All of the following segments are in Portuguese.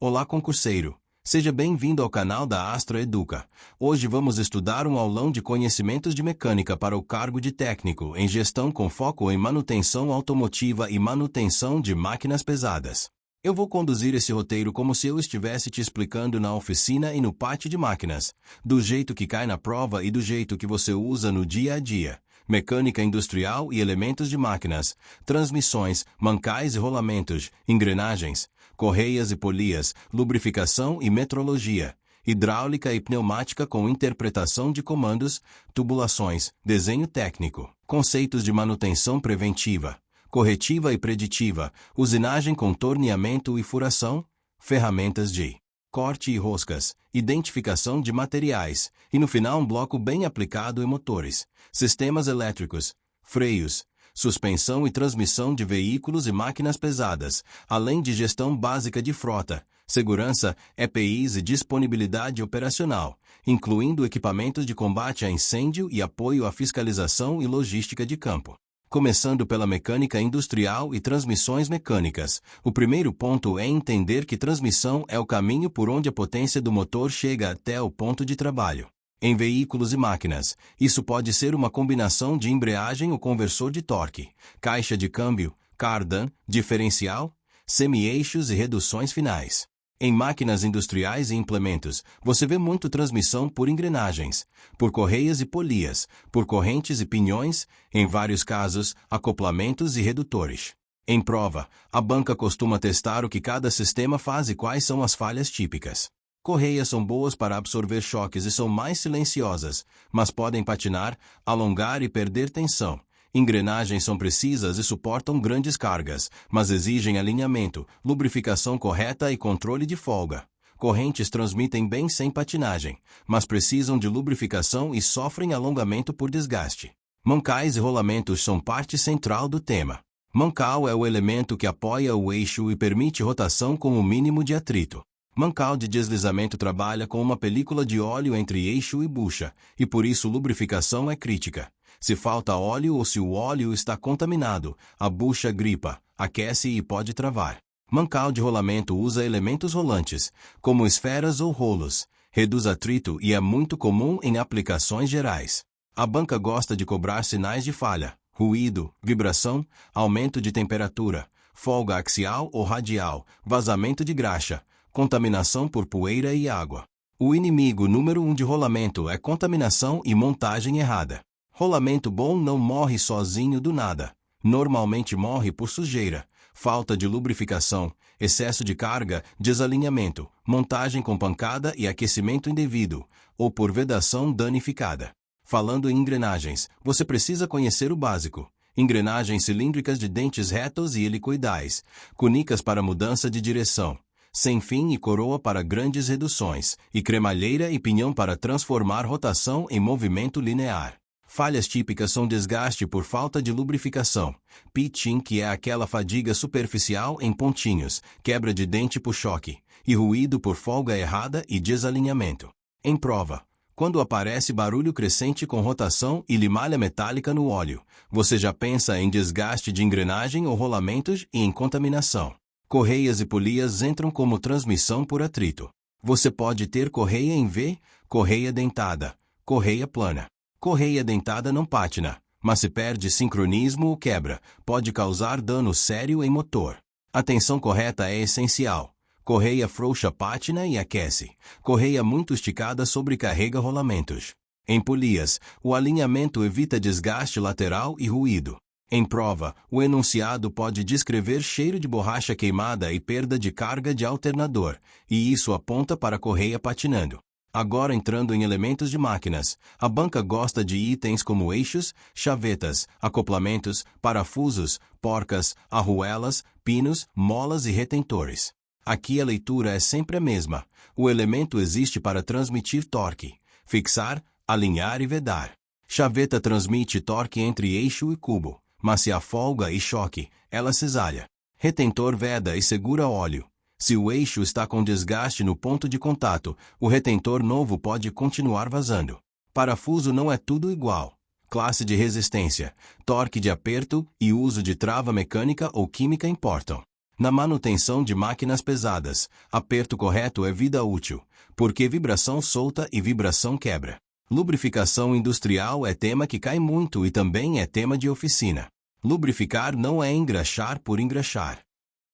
Olá, concurseiro! Seja bem-vindo ao canal da Astro Educa. Hoje vamos estudar um aulão de conhecimentos de mecânica para o cargo de técnico em gestão com foco em manutenção automotiva e manutenção de máquinas pesadas. Eu vou conduzir esse roteiro como se eu estivesse te explicando na oficina e no pátio de máquinas, do jeito que cai na prova e do jeito que você usa no dia a dia. Mecânica industrial e elementos de máquinas, transmissões, mancais e rolamentos, engrenagens, correias e polias, lubrificação e metrologia, hidráulica e pneumática com interpretação de comandos, tubulações, desenho técnico, conceitos de manutenção preventiva, corretiva e preditiva, usinagem com torneamento e furação, ferramentas de corte e roscas, identificação de materiais, e no final um bloco bem aplicado em motores, sistemas elétricos, freios, suspensão e transmissão de veículos e máquinas pesadas, além de gestão básica de frota, segurança, EPIs e disponibilidade operacional, incluindo equipamentos de combate a incêndio e apoio à fiscalização e logística de campo. Começando pela mecânica industrial e transmissões mecânicas, o primeiro ponto é entender que transmissão é o caminho por onde a potência do motor chega até o ponto de trabalho. Em veículos e máquinas, isso pode ser uma combinação de embreagem ou conversor de torque, caixa de câmbio, cardan, diferencial, semi-eixos e reduções finais. Em máquinas industriais e implementos, você vê muito transmissão por engrenagens, por correias e polias, por correntes e pinhões, em vários casos, acoplamentos e redutores. Em prova, a banca costuma testar o que cada sistema faz e quais são as falhas típicas. Correias são boas para absorver choques e são mais silenciosas, mas podem patinar, alongar e perder tensão. Engrenagens são precisas e suportam grandes cargas, mas exigem alinhamento, lubrificação correta e controle de folga. Correntes transmitem bem sem patinagem, mas precisam de lubrificação e sofrem alongamento por desgaste. Mancais e rolamentos são parte central do tema. Mancal é o elemento que apoia o eixo e permite rotação com o mínimo de atrito. Mancal de deslizamento trabalha com uma película de óleo entre eixo e bucha, e por isso lubrificação é crítica. Se falta óleo ou se o óleo está contaminado, a bucha gripa, aquece e pode travar. Mancal de rolamento usa elementos rolantes, como esferas ou rolos, reduz atrito e é muito comum em aplicações gerais. A banca gosta de cobrar sinais de falha, ruído, vibração, aumento de temperatura, folga axial ou radial, vazamento de graxa, contaminação por poeira e água. O inimigo número 1 de rolamento é contaminação e montagem errada. Rolamento bom não morre sozinho do nada. Normalmente morre por sujeira, falta de lubrificação, excesso de carga, desalinhamento, montagem com pancada e aquecimento indevido, ou por vedação danificada. Falando em engrenagens, você precisa conhecer o básico. Engrenagens cilíndricas de dentes retos e helicoidais, cunicas para mudança de direção, sem fim e coroa para grandes reduções, e cremalheira e pinhão para transformar rotação em movimento linear. Falhas típicas são desgaste por falta de lubrificação, pitching, que é aquela fadiga superficial em pontinhos, quebra de dente por choque, e ruído por folga errada e desalinhamento. Em prova, quando aparece barulho crescente com rotação e limalha metálica no óleo, você já pensa em desgaste de engrenagem ou rolamentos e em contaminação. Correias e polias entram como transmissão por atrito. Você pode ter correia em V, correia dentada, correia plana. Correia dentada não patina, mas se perde sincronismo ou quebra, pode causar dano sério em motor. A tensão correta é essencial. Correia frouxa patina e aquece. Correia muito esticada sobrecarrega rolamentos. Em polias, o alinhamento evita desgaste lateral e ruído. Em prova, o enunciado pode descrever cheiro de borracha queimada e perda de carga de alternador, e isso aponta para a correia patinando. Agora entrando em elementos de máquinas, a banca gosta de itens como eixos, chavetas, acoplamentos, parafusos, porcas, arruelas, pinos, molas e retentores. Aqui a leitura é sempre a mesma. O elemento existe para transmitir torque, fixar, alinhar e vedar. Chaveta transmite torque entre eixo e cubo, mas se há folga e choque, ela cisalha. Retentor veda e segura óleo. Se o eixo está com desgaste no ponto de contato, o retentor novo pode continuar vazando. Parafuso não é tudo igual. Classe de resistência, torque de aperto e uso de trava mecânica ou química importam. Na manutenção de máquinas pesadas, aperto correto é vida útil, porque vibração solta e vibração quebra. Lubrificação industrial é tema que cai muito e também é tema de oficina. Lubrificar não é engraxar por engraxar.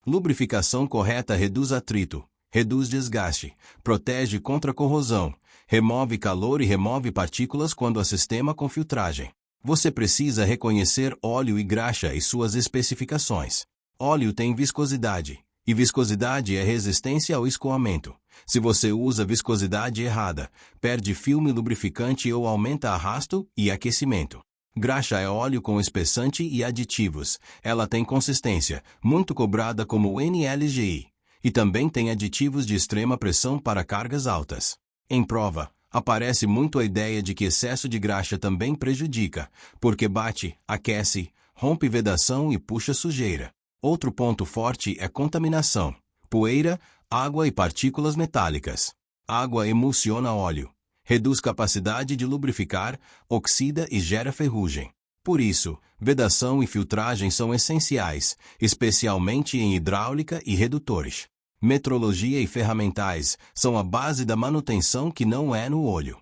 Lubrificação correta reduz atrito, reduz desgaste, protege contra corrosão, remove calor e remove partículas quando há sistema com filtragem. Você precisa reconhecer óleo e graxa e suas especificações. Óleo tem viscosidade, e viscosidade é resistência ao escoamento. Se você usa viscosidade errada, perde filme lubrificante ou aumenta arrasto e aquecimento. Graxa é óleo com espessante e aditivos. Ela tem consistência, muito cobrada como o NLGI, e também tem aditivos de extrema pressão para cargas altas. Em prova, aparece muito a ideia de que excesso de graxa também prejudica, porque bate, aquece, rompe vedação e puxa sujeira. Outro ponto forte é contaminação, poeira, água e partículas metálicas. Água emulsiona óleo, reduz capacidade de lubrificar, oxida e gera ferrugem. Por isso, vedação e filtragem são essenciais, especialmente em hidráulica e redutores. Metrologia e ferramentais são a base da manutenção que não é no olho.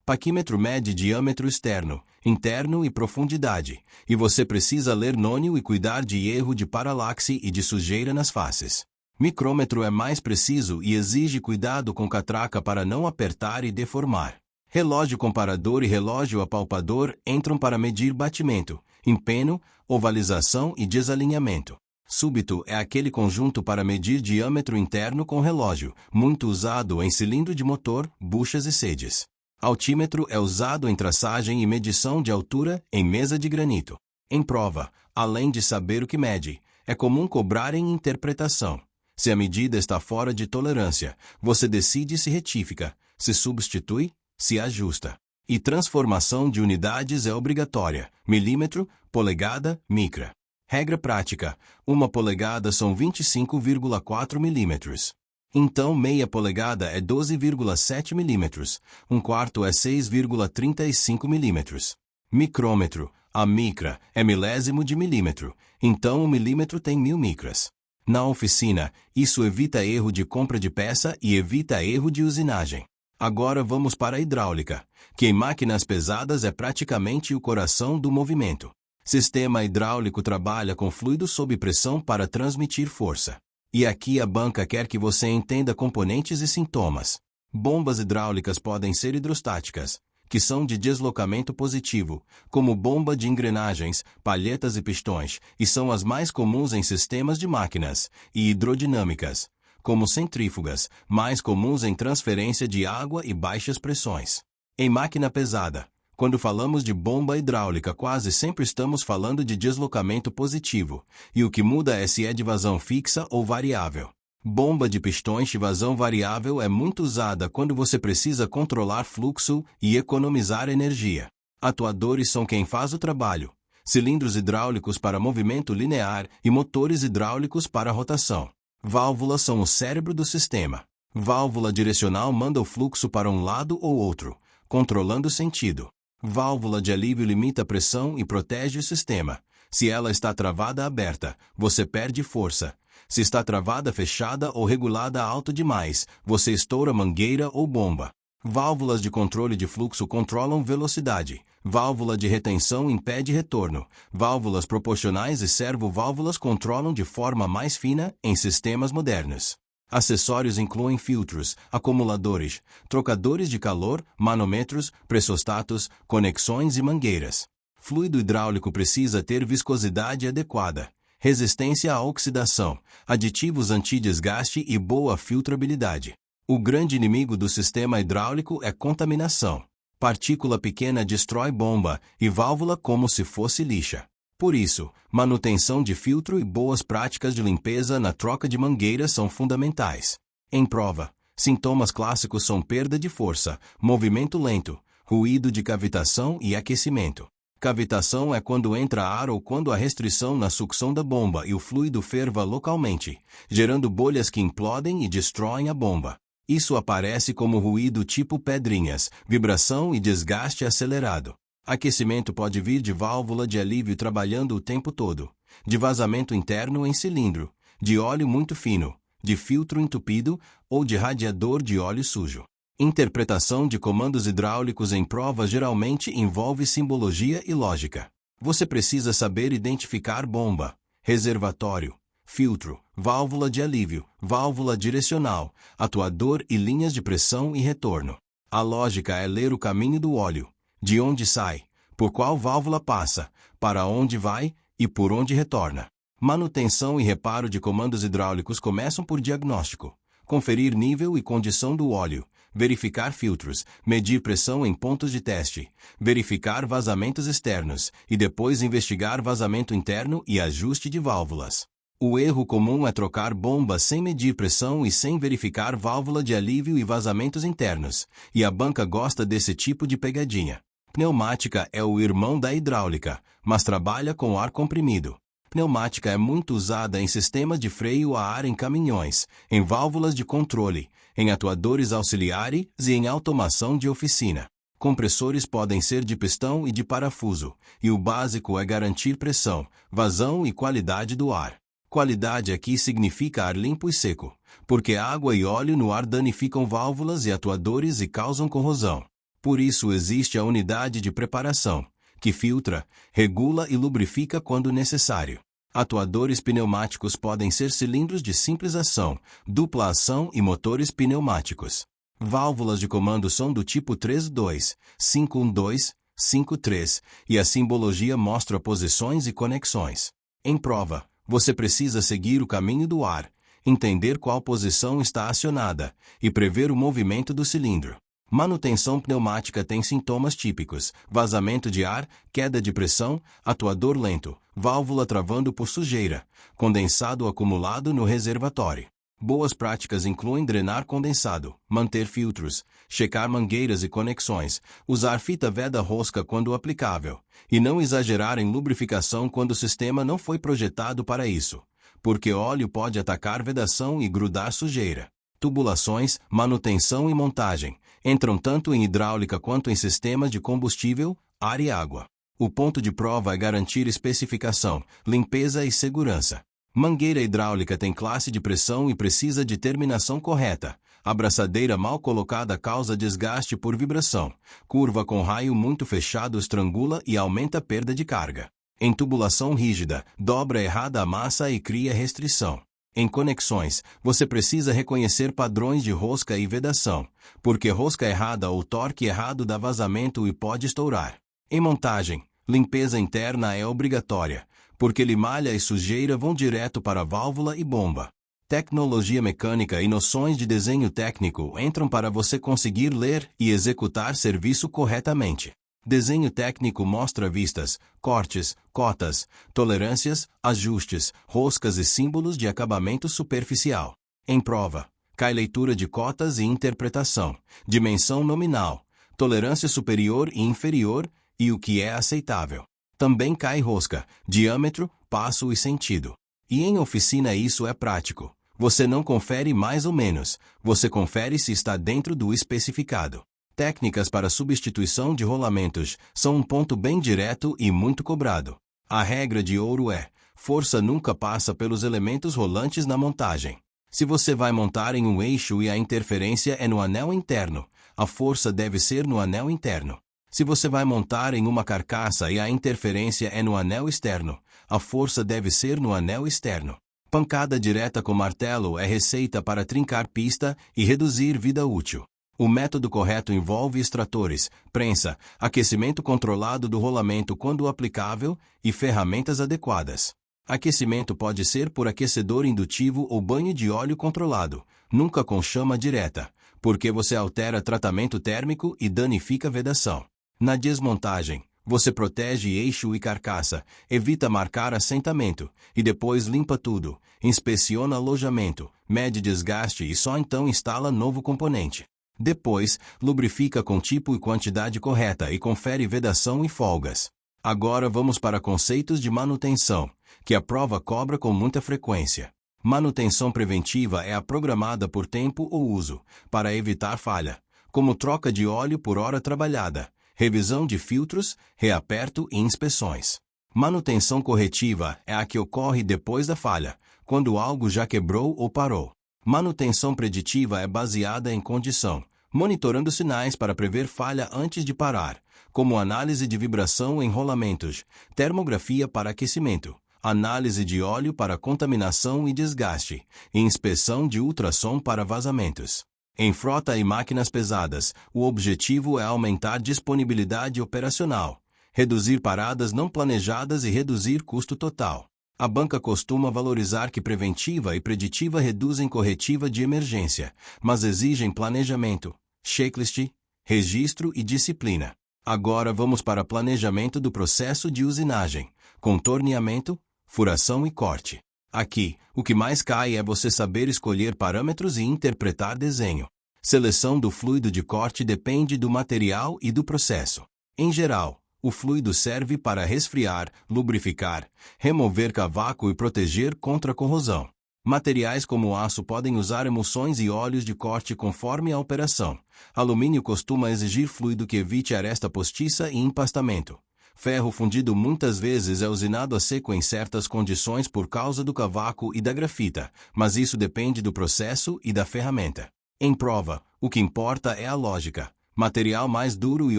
Paquímetro mede diâmetro externo, interno e profundidade, e você precisa ler nônio e cuidar de erro de paralaxe e de sujeira nas faces. Micrômetro é mais preciso e exige cuidado com catraca para não apertar e deformar. Relógio comparador e relógio apalpador entram para medir batimento, empenho, ovalização e desalinhamento. Súbito é aquele conjunto para medir diâmetro interno com relógio, muito usado em cilindro de motor, buchas e sedes. Altímetro é usado em traçagem e medição de altura em mesa de granito. Em prova, além de saber o que mede, é comum cobrar em interpretação. Se a medida está fora de tolerância, você decide se retifica, se substitui, se ajusta. E transformação de unidades é obrigatória, milímetro, polegada, micra. Regra prática, 1 polegada são 25,4 milímetros. Então meia polegada é 12,7 milímetros, 1/4 é 6,35 milímetros. Micrômetro, a micra, é milésimo de milímetro, então 1 milímetro tem 1000 micras. Na oficina, isso evita erro de compra de peça e evita erro de usinagem. Agora vamos para a hidráulica, que em máquinas pesadas é praticamente o coração do movimento. Sistema hidráulico trabalha com fluido sob pressão para transmitir força. E aqui a banca quer que você entenda componentes e sintomas. Bombas hidráulicas podem ser hidrostáticas, que são de deslocamento positivo, como bomba de engrenagens, palhetas e pistões, e são as mais comuns em sistemas de máquinas, e hidrodinâmicas, como centrífugas, mais comuns em transferência de água e baixas pressões. Em máquina pesada, quando falamos de bomba hidráulica, quase sempre estamos falando de deslocamento positivo, e o que muda é se é de vazão fixa ou variável. Bomba de pistões de vazão variável é muito usada quando você precisa controlar fluxo e economizar energia. Atuadores são quem faz o trabalho. Cilindros hidráulicos para movimento linear e motores hidráulicos para rotação. Válvulas são o cérebro do sistema. Válvula direcional manda o fluxo para um lado ou outro, controlando o sentido. Válvula de alívio limita a pressão e protege o sistema. Se ela está travada aberta, você perde força. Se está travada fechada ou regulada alto demais, você estoura mangueira ou bomba. Válvulas de controle de fluxo controlam velocidade. Válvula de retenção impede retorno. Válvulas proporcionais e servoválvulas controlam de forma mais fina em sistemas modernos. Acessórios incluem filtros, acumuladores, trocadores de calor, manômetros, pressostatos, conexões e mangueiras. Fluido hidráulico precisa ter viscosidade adequada, resistência à oxidação, aditivos antidesgaste e boa filtrabilidade. O grande inimigo do sistema hidráulico é contaminação. Partícula pequena destrói bomba e válvula como se fosse lixa. Por isso, manutenção de filtro e boas práticas de limpeza na troca de mangueiras são fundamentais. Em prova, sintomas clássicos são perda de força, movimento lento, ruído de cavitação e aquecimento. Cavitação é quando entra ar ou quando há restrição na sucção da bomba e o fluido ferva localmente, gerando bolhas que implodem e destroem a bomba. Isso aparece como ruído tipo pedrinhas, vibração e desgaste acelerado. Aquecimento pode vir de válvula de alívio trabalhando o tempo todo, de vazamento interno em cilindro, de óleo muito fino, de filtro entupido ou de radiador de óleo sujo. Interpretação de comandos hidráulicos em prova geralmente envolve simbologia e lógica. Você precisa saber identificar bomba, reservatório, filtro, válvula de alívio, válvula direcional, atuador e linhas de pressão e retorno. A lógica é ler o caminho do óleo, de onde sai, por qual válvula passa, para onde vai e por onde retorna. Manutenção e reparo de comandos hidráulicos começam por diagnóstico, conferir nível e condição do óleo, verificar filtros, medir pressão em pontos de teste, verificar vazamentos externos e depois investigar vazamento interno e ajuste de válvulas. O erro comum é trocar bomba sem medir pressão e sem verificar válvula de alívio e vazamentos internos, e a banca gosta desse tipo de pegadinha. Pneumática é o irmão da hidráulica, mas trabalha com ar comprimido. Pneumática é muito usada em sistemas de freio a ar em caminhões, em válvulas de controle, em atuadores auxiliares e em automação de oficina. Compressores podem ser de pistão e de parafuso, e o básico é garantir pressão, vazão e qualidade do ar. Qualidade aqui significa ar limpo e seco, porque água e óleo no ar danificam válvulas e atuadores e causam corrosão. Por isso existe a unidade de preparação, que filtra, regula e lubrifica quando necessário. Atuadores pneumáticos podem ser cilindros de simples ação, dupla ação e motores pneumáticos. Válvulas de comando são do tipo 3-2, 5-1-2, 5-3, e a simbologia mostra posições e conexões. Em prova, você precisa seguir o caminho do ar, entender qual posição está acionada e prever o movimento do cilindro. Manutenção pneumática tem sintomas típicos: vazamento de ar, queda de pressão, atuador lento, válvula travando por sujeira, condensado acumulado no reservatório. Boas práticas incluem drenar condensado, manter filtros, checar mangueiras e conexões, usar fita veda rosca quando aplicável, e não exagerar em lubrificação quando o sistema não foi projetado para isso, porque óleo pode atacar vedação e grudar sujeira. Tubulações, manutenção e montagem entram tanto em hidráulica quanto em sistemas de combustível, ar e água. O ponto de prova é garantir especificação, limpeza e segurança. Mangueira hidráulica tem classe de pressão e precisa de terminação correta. Abraçadeira mal colocada causa desgaste por vibração. Curva com raio muito fechado estrangula e aumenta a perda de carga. Em tubulação rígida, dobra errada a massa e cria restrição. Em conexões, você precisa reconhecer padrões de rosca e vedação, porque rosca errada ou torque errado dá vazamento e pode estourar. Em montagem, limpeza interna é obrigatória, porque limalha e sujeira vão direto para a válvula e bomba. Tecnologia mecânica e noções de desenho técnico entram para você conseguir ler e executar serviço corretamente. Desenho técnico mostra vistas, cortes, cotas, tolerâncias, ajustes, roscas e símbolos de acabamento superficial. Em prova, cai leitura de cotas e interpretação, dimensão nominal, tolerância superior e inferior e o que é aceitável. Também cai rosca, diâmetro, passo e sentido. E em oficina isso é prático. Você não confere mais ou menos, você confere se está dentro do especificado. Técnicas para substituição de rolamentos são um ponto bem direto e muito cobrado. A regra de ouro é: força nunca passa pelos elementos rolantes na montagem. Se você vai montar em um eixo e a interferência é no anel interno, a força deve ser no anel interno. Se você vai montar em uma carcaça e a interferência é no anel externo, a força deve ser no anel externo. Pancada direta com martelo é receita para trincar pista e reduzir vida útil. O método correto envolve extratores, prensa, aquecimento controlado do rolamento quando aplicável e ferramentas adequadas. Aquecimento pode ser por aquecedor indutivo ou banho de óleo controlado, nunca com chama direta, porque você altera tratamento térmico e danifica vedação. Na desmontagem, você protege eixo e carcaça, evita marcar assentamento, e depois limpa tudo, inspeciona alojamento, mede desgaste e só então instala novo componente. Depois, lubrifica com tipo e quantidade correta e confere vedação e folgas. Agora vamos para conceitos de manutenção, que a prova cobra com muita frequência. Manutenção preventiva é a programada por tempo ou uso, para evitar falha, como troca de óleo por hora trabalhada, revisão de filtros, reaperto e inspeções. Manutenção corretiva é a que ocorre depois da falha, quando algo já quebrou ou parou. Manutenção preditiva é baseada em condição, monitorando sinais para prever falha antes de parar, como análise de vibração em rolamentos, termografia para aquecimento, análise de óleo para contaminação e desgaste, e inspeção de ultrassom para vazamentos. Em frota e máquinas pesadas, o objetivo é aumentar disponibilidade operacional, reduzir paradas não planejadas e reduzir custo total. A banca costuma valorizar que preventiva e preditiva reduzem corretiva de emergência, mas exigem planejamento, checklist, registro e disciplina. Agora vamos para planejamento do processo de usinagem, com torneamento, furação e corte. Aqui, o que mais cai é você saber escolher parâmetros e interpretar desenho. Seleção do fluido de corte depende do material e do processo. Em geral, o fluido serve para resfriar, lubrificar, remover cavaco e proteger contra corrosão. Materiais como aço podem usar emulsões e óleos de corte conforme a operação. Alumínio costuma exigir fluido que evite aresta postiça e empastamento. Ferro fundido muitas vezes é usinado a seco em certas condições por causa do cavaco e da grafita, mas isso depende do processo e da ferramenta. Em prova, o que importa é a lógica. Material mais duro e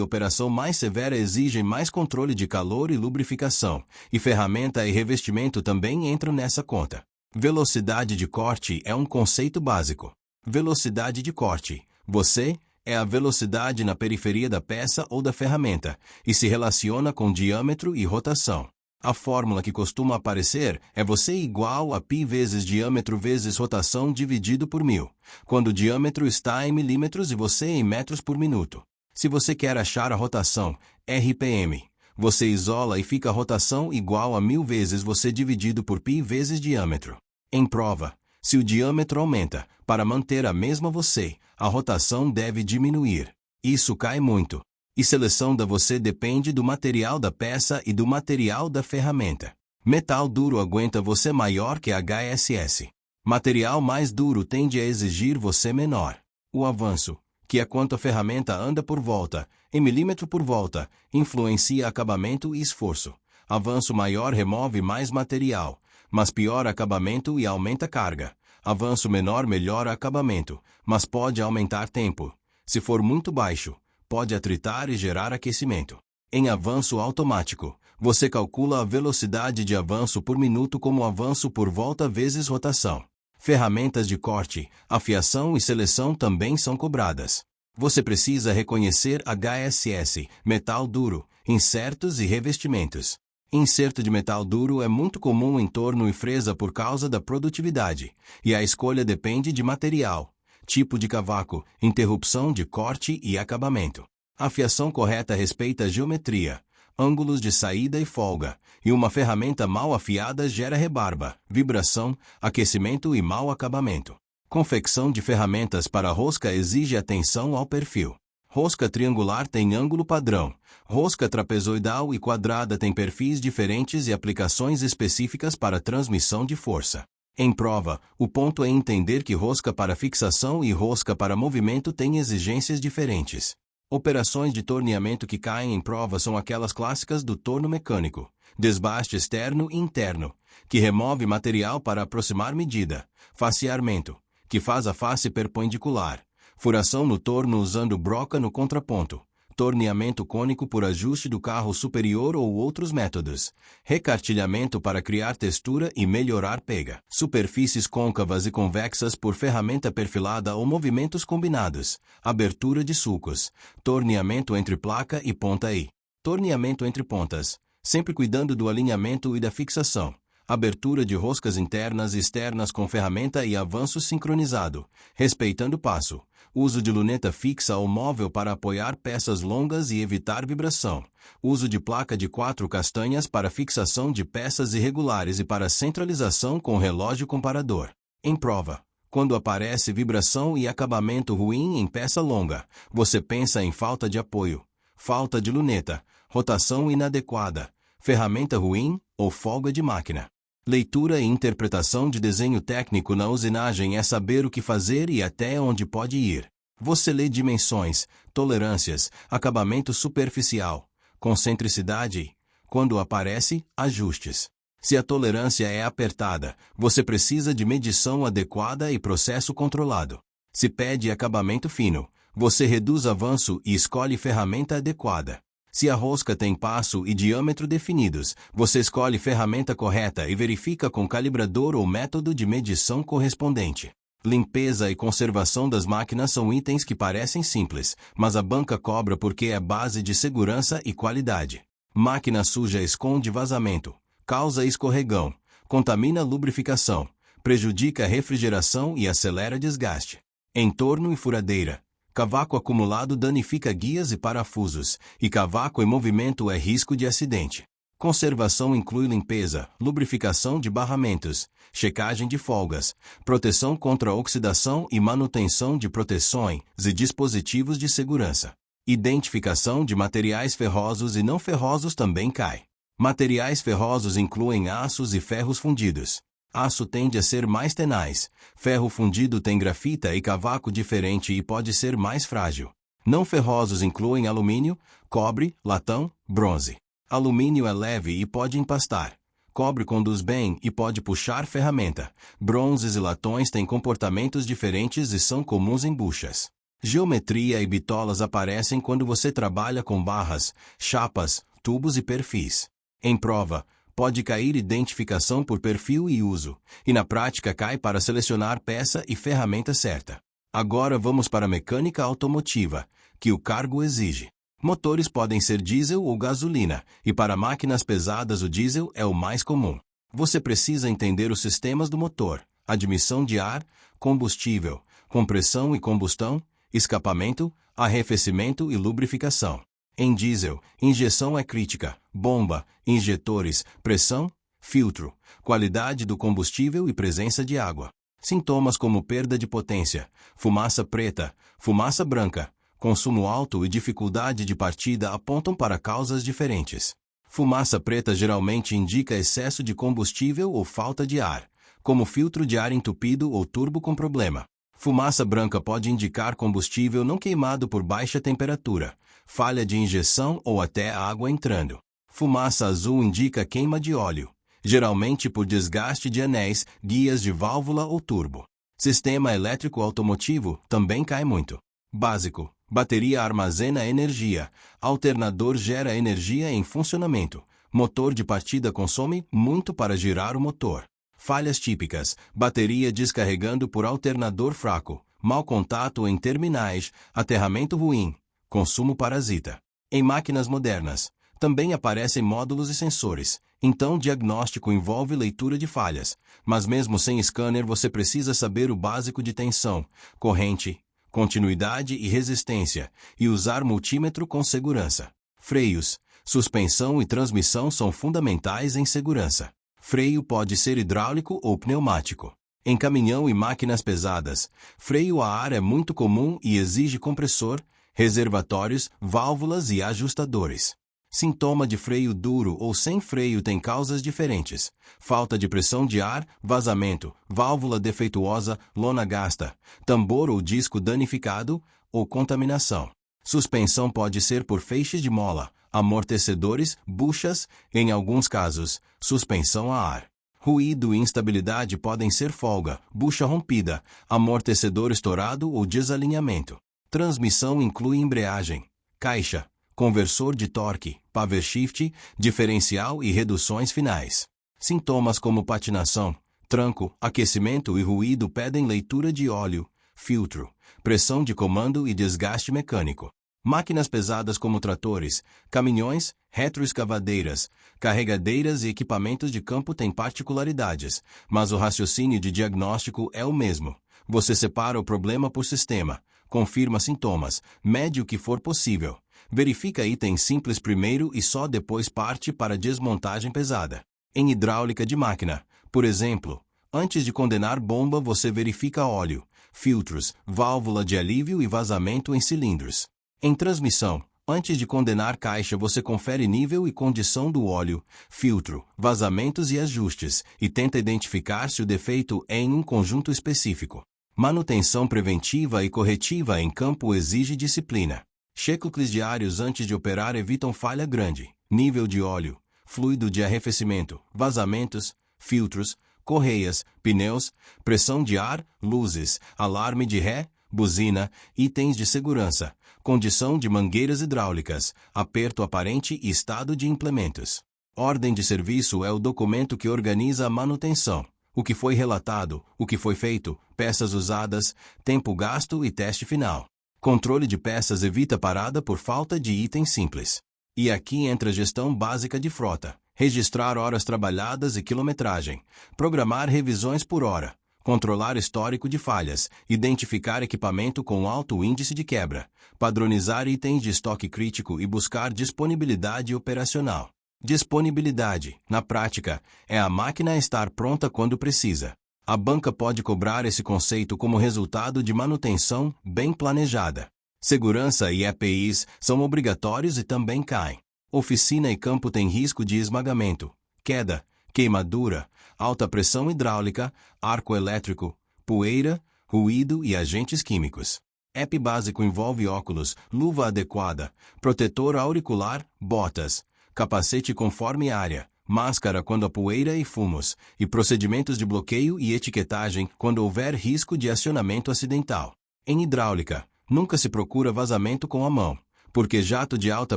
operação mais severa exigem mais controle de calor e lubrificação, e ferramenta e revestimento também entram nessa conta. Velocidade de corte é um conceito básico. Velocidade de corte. Você é a velocidade na periferia da peça ou da ferramenta, e se relaciona com diâmetro e rotação. A fórmula que costuma aparecer é você igual a π vezes diâmetro vezes rotação dividido por 1000, quando o diâmetro está em milímetros e você em metros por minuto. Se você quer achar a rotação, RPM, você isola e fica a rotação igual a 1000 vezes você dividido por π vezes diâmetro. Em prova, se o diâmetro aumenta, para manter a mesma você, a rotação deve diminuir. Isso cai muito. E seleção da você depende do material da peça e do material da ferramenta. Metal duro aguenta você maior que HSS. Material mais duro tende a exigir você menor. O avanço, que é quanto a ferramenta anda por volta, em milímetro por volta, influencia acabamento e esforço. Avanço maior remove mais material, mas piora acabamento e aumenta carga. Avanço menor melhora acabamento, mas pode aumentar tempo. Se for muito baixo, pode atritar e gerar aquecimento. Em avanço automático, você calcula a velocidade de avanço por minuto como avanço por volta vezes rotação. Ferramentas de corte, afiação e seleção também são cobradas. Você precisa reconhecer HSS, metal duro, insertos e revestimentos. Inserto de metal duro é muito comum em torno e fresa por causa da produtividade, e a escolha depende de material, tipo de cavaco, interrupção de corte e acabamento. A afiação correta respeita a geometria, ângulos de saída e folga, e uma ferramenta mal afiada gera rebarba, vibração, aquecimento e mau acabamento. Confecção de ferramentas para rosca exige atenção ao perfil. Rosca triangular tem ângulo padrão, rosca trapezoidal e quadrada tem perfis diferentes e aplicações específicas para transmissão de força. Em prova, o ponto é entender que rosca para fixação e rosca para movimento têm exigências diferentes. Operações de torneamento que caem em prova são aquelas clássicas do torno mecânico, desbaste externo e interno, que remove material para aproximar medida, faceamento, que faz a face perpendicular, furação no torno usando broca no contraponto, torneamento cônico por ajuste do carro superior ou outros métodos, recartilhamento para criar textura e melhorar pega, superfícies côncavas e convexas por ferramenta perfilada ou movimentos combinados, abertura de sulcos, torneamento entre placa e ponta e torneamento entre pontas, sempre cuidando do alinhamento e da fixação. Abertura de roscas internas e externas com ferramenta e avanço sincronizado, respeitando passo. Uso de luneta fixa ou móvel para apoiar peças longas e evitar vibração. Uso de placa de 4 castanhas para fixação de peças irregulares e para centralização com relógio comparador. Em prova, quando aparece vibração e acabamento ruim em peça longa, você pensa em falta de apoio, falta de luneta, rotação inadequada, ferramenta ruim ou folga de máquina. Leitura e interpretação de desenho técnico na usinagem é saber o que fazer e até onde pode ir. Você lê dimensões, tolerâncias, acabamento superficial, concentricidade e, quando aparece, ajustes. Se a tolerância é apertada, você precisa de medição adequada e processo controlado. Se pede acabamento fino, você reduz avanço e escolhe ferramenta adequada. Se a rosca tem passo e diâmetro definidos, você escolhe ferramenta correta e verifica com calibrador ou método de medição correspondente. Limpeza e conservação das máquinas são itens que parecem simples, mas a banca cobra porque é base de segurança e qualidade. Máquina suja esconde vazamento, causa escorregão, contamina lubrificação, prejudica a refrigeração e acelera desgaste. Entorno e furadeira. Cavaco acumulado danifica guias e parafusos, e cavaco em movimento é risco de acidente. Conservação inclui limpeza, lubrificação de barramentos, checagem de folgas, proteção contra oxidação e manutenção de proteções e dispositivos de segurança. Identificação de materiais ferrosos e não ferrosos também cai. Materiais ferrosos incluem aços e ferros fundidos. Aço tende a ser mais tenaz, ferro fundido tem grafita e cavaco diferente e pode ser mais frágil. Não ferrosos incluem alumínio, cobre, latão, bronze. Alumínio é leve e pode empastar. Cobre conduz bem e pode puxar ferramenta. Bronzes e latões têm comportamentos diferentes e são comuns em buchas. Geometria e bitolas aparecem quando você trabalha com barras, chapas, tubos e perfis. Em prova, pode cair identificação por perfil e uso, e na prática cai para selecionar peça e ferramenta certa. Agora vamos para a mecânica automotiva, que o cargo exige. Motores podem ser diesel ou gasolina, e para máquinas pesadas o diesel é o mais comum. Você precisa entender os sistemas do motor, admissão de ar, combustível, compressão e combustão, escapamento, arrefecimento e lubrificação. Em diesel, injeção é crítica, bomba, injetores, pressão, filtro, qualidade do combustível e presença de água. Sintomas como perda de potência, fumaça preta, fumaça branca, consumo alto e dificuldade de partida apontam para causas diferentes. Fumaça preta geralmente indica excesso de combustível ou falta de ar, como filtro de ar entupido ou turbo com problema. Fumaça branca pode indicar combustível não queimado por baixa temperatura, falha de injeção ou até água entrando. Fumaça azul indica queima de óleo, geralmente por desgaste de anéis, guias de válvula ou turbo. Sistema elétrico automotivo também cai muito. Básico: bateria armazena energia, alternador gera energia em funcionamento, motor de partida consome muito para girar o motor. Falhas típicas: bateria descarregando por alternador fraco, mau contato em terminais, aterramento ruim, consumo parasita. Em máquinas modernas, também aparecem módulos e sensores, então diagnóstico envolve leitura de falhas, mas mesmo sem scanner você precisa saber o básico de tensão, corrente, continuidade e resistência, e usar multímetro com segurança. Freios, suspensão e transmissão são fundamentais em segurança. Freio pode ser hidráulico ou pneumático. Em caminhão e máquinas pesadas, freio a ar é muito comum e exige compressor, reservatórios, válvulas e ajustadores. Sintoma de freio duro ou sem freio tem causas diferentes: falta de pressão de ar, vazamento, válvula defeituosa, lona gasta, tambor ou disco danificado, ou contaminação. Suspensão pode ser por feixes de mola, amortecedores, buchas, em alguns casos, suspensão a ar. Ruído e instabilidade podem ser folga, bucha rompida, amortecedor estourado ou desalinhamento. Transmissão inclui embreagem, caixa, conversor de torque, power shift, diferencial e reduções finais. Sintomas como patinação, tranco, aquecimento e ruído pedem leitura de óleo, filtro, pressão de comando e desgaste mecânico. Máquinas pesadas como tratores, caminhões, retroescavadeiras, carregadeiras e equipamentos de campo têm particularidades, mas o raciocínio de diagnóstico é o mesmo. Você separa o problema por sistema, confirma sintomas, mede o que for possível, verifica itens simples primeiro e só depois parte para desmontagem pesada. Em hidráulica de máquina, por exemplo, antes de condenar bomba você verifica óleo, filtros, válvula de alívio e vazamento em cilindros. Em transmissão, antes de condenar caixa você confere nível e condição do óleo, filtro, vazamentos e ajustes, e tenta identificar se o defeito é em um conjunto específico. Manutenção preventiva e corretiva em campo exige disciplina. Checklists diários antes de operar evitam falha grande, nível de óleo, fluido de arrefecimento, vazamentos, filtros, correias, pneus, pressão de ar, luzes, alarme de ré, buzina, itens de segurança, condição de mangueiras hidráulicas, aperto aparente e estado de implementos. Ordem de serviço é o documento que organiza a manutenção. O que foi relatado, o que foi feito, peças usadas, tempo gasto e teste final. Controle de peças evita parada por falta de itens simples. E aqui entra a gestão básica de frota. Registrar horas trabalhadas e quilometragem. Programar revisões por hora. Controlar histórico de falhas. Identificar equipamento com alto índice de quebra. Padronizar itens de estoque crítico e buscar disponibilidade operacional. Disponibilidade, na prática, é a máquina estar pronta quando precisa. A banca pode cobrar esse conceito como resultado de manutenção bem planejada. Segurança e EPIs são obrigatórios e também caem. Oficina e campo têm risco de esmagamento, queda, queimadura, alta pressão hidráulica, arco elétrico, poeira, ruído e agentes químicos. EP básico envolve óculos, luva adequada, protetor auricular, botas, capacete conforme área, máscara quando há poeira e fumos, e procedimentos de bloqueio e etiquetagem quando houver risco de acionamento acidental. Em hidráulica, nunca se procura vazamento com a mão, porque jato de alta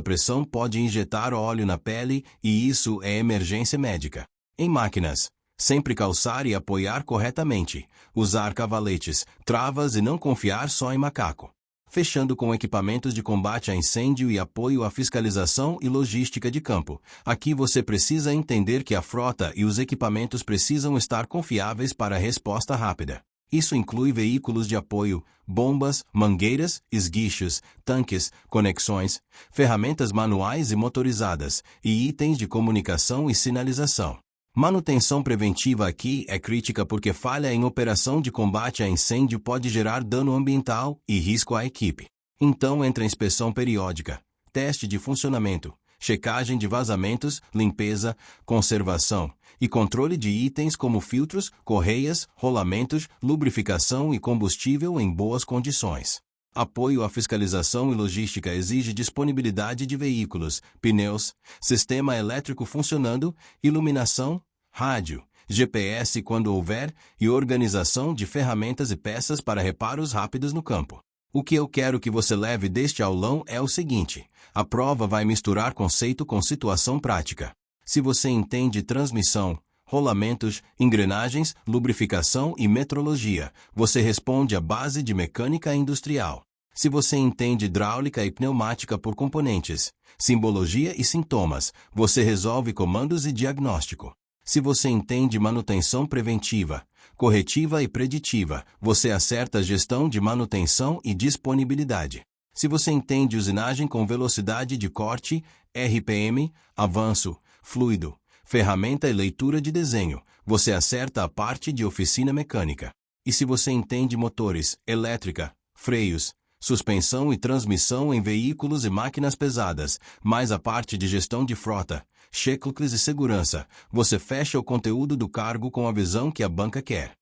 pressão pode injetar óleo na pele e isso é emergência médica. Em máquinas, sempre calçar e apoiar corretamente, usar cavaletes, travas e não confiar só em macaco. Fechando com equipamentos de combate a incêndio e apoio à fiscalização e logística de campo. Aqui você precisa entender que a frota e os equipamentos precisam estar confiáveis para a resposta rápida. Isso inclui veículos de apoio, bombas, mangueiras, esguichos, tanques, conexões, ferramentas manuais e motorizadas, e itens de comunicação e sinalização. Manutenção preventiva aqui é crítica porque falha em operação de combate a incêndio pode gerar dano ambiental e risco à equipe. Então entra inspeção periódica, teste de funcionamento, checagem de vazamentos, limpeza, conservação e controle de itens como filtros, correias, rolamentos, lubrificação e combustível em boas condições. Apoio à fiscalização e logística exige disponibilidade de veículos, pneus, sistema elétrico funcionando, iluminação, rádio, GPS quando houver e organização de ferramentas e peças para reparos rápidos no campo. O que eu quero que você leve deste aulão é o seguinte: a prova vai misturar conceito com situação prática. Se você entende transmissão, rolamentos, engrenagens, lubrificação e metrologia, você responde à base de mecânica industrial. Se você entende hidráulica e pneumática por componentes, simbologia e sintomas, você resolve comandos e diagnóstico. Se você entende manutenção preventiva, corretiva e preditiva, você acerta a gestão de manutenção e disponibilidade. Se você entende usinagem com velocidade de corte, RPM, avanço, fluido, ferramenta e leitura de desenho, você acerta a parte de oficina mecânica. E se você entende motores, elétrica, freios, suspensão e transmissão em veículos e máquinas pesadas, mais a parte de gestão de frota, checklists e segurança, você fecha o conteúdo do cargo com a visão que a banca quer.